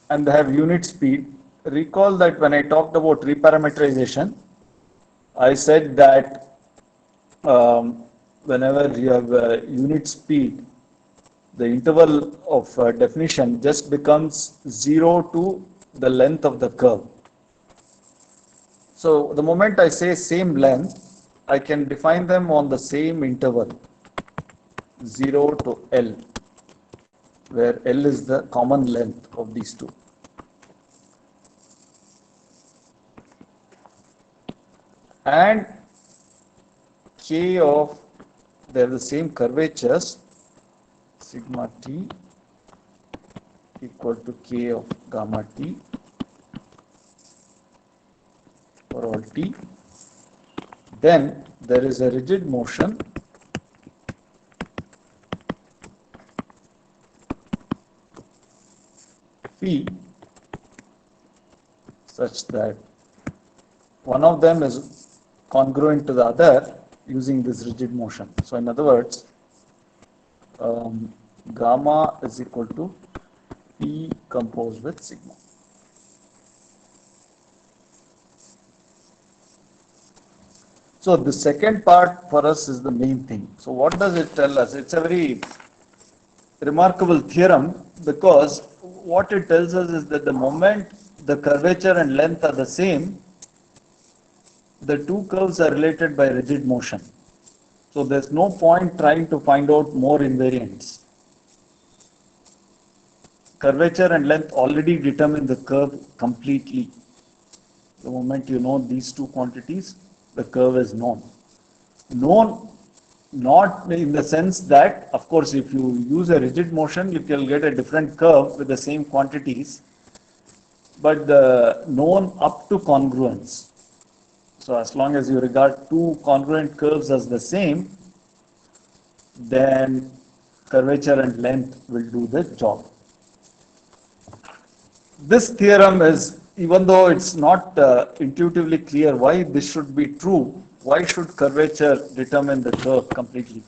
and they have unit speed, recall that when I talked about reparameterization, I said that whenever you have unit speed, the interval of definition just becomes 0 to the length of the curve. So the moment I say same length, I can define them on the same interval, 0 to L, where L is the common length of these two. And K of they have the same curvatures, sigma t equal to k of gamma t for all t, then there is a rigid motion phi such that one of them is congruent to the other using this rigid motion. So in other words, gamma is equal to P composed with sigma. So the second part for us is the main thing. So what does it tell us? It's a very remarkable theorem, because what it tells us is that the moment the curvature and length are the same, the two curves are related by rigid motion. So there's no point trying to find out more invariants. Curvature and length already determine the curve completely. The moment you know these two quantities, the curve is known. Known not in the sense that, of course, if you use a rigid motion, you can get a different curve with the same quantities, but the known up to congruence. So as long as you regard two congruent curves as the same, then curvature and length will do the job. This theorem is, even though it's not intuitively clear why this should be true, why should curvature determine the curve completely?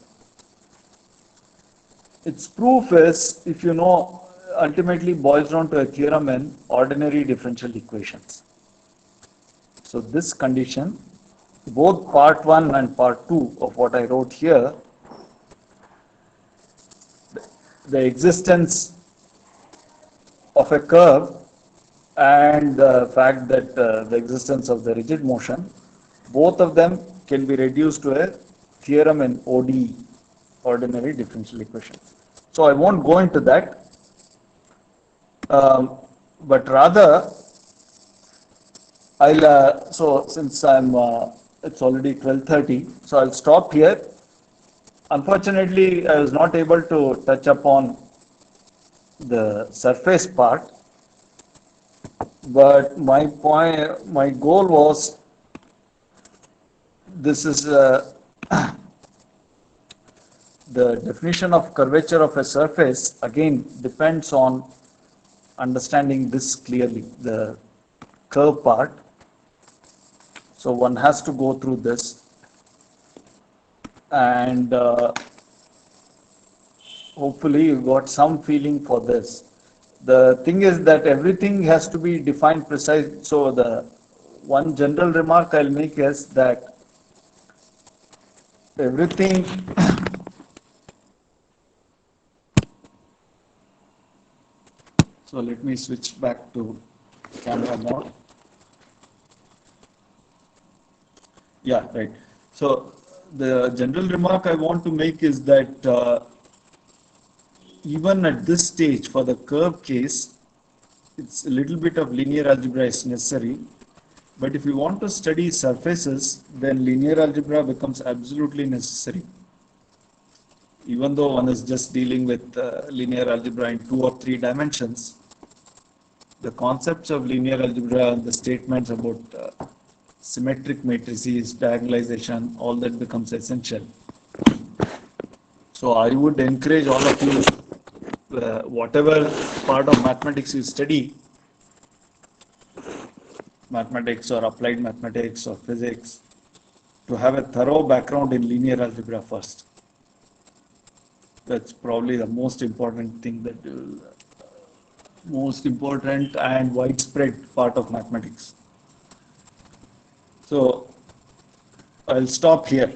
Its proof is, if you know, ultimately boils down to a theorem in ordinary differential equations. So this condition, both part 1 and part 2 of what I wrote here, the existence of a curve and the fact that the existence of the rigid motion, both of them can be reduced to a theorem in ODE, ordinary differential equation. So I won't go into that, but rather I'll, so since it's already 12:30, so I'll stop here. Unfortunately, I was not able to touch upon the surface part, but my goal was, this is the definition of curvature of a surface again depends on understanding this clearly, the curve part. So one has to go through this, and hopefully you got some feeling for this. The thing is that everything has to be defined precise. So the one general remark I'll make is that everything so let me switch back to camera mode. Yeah, right. So the general remark I want to make is that even at this stage for the curve case, it's a little bit of linear algebra is necessary. But if you want to study surfaces, then linear algebra becomes absolutely necessary. Even though one is just dealing with linear algebra in 2 or 3 dimensions, the concepts of linear algebra and the statements about symmetric matrices, diagonalization, all that becomes essential. So I would encourage all of you, whatever part of mathematics you study, mathematics or applied mathematics or physics, to have a thorough background in linear algebra first. That's probably the most important thing, that most important and widespread part of mathematics. So I'll stop here.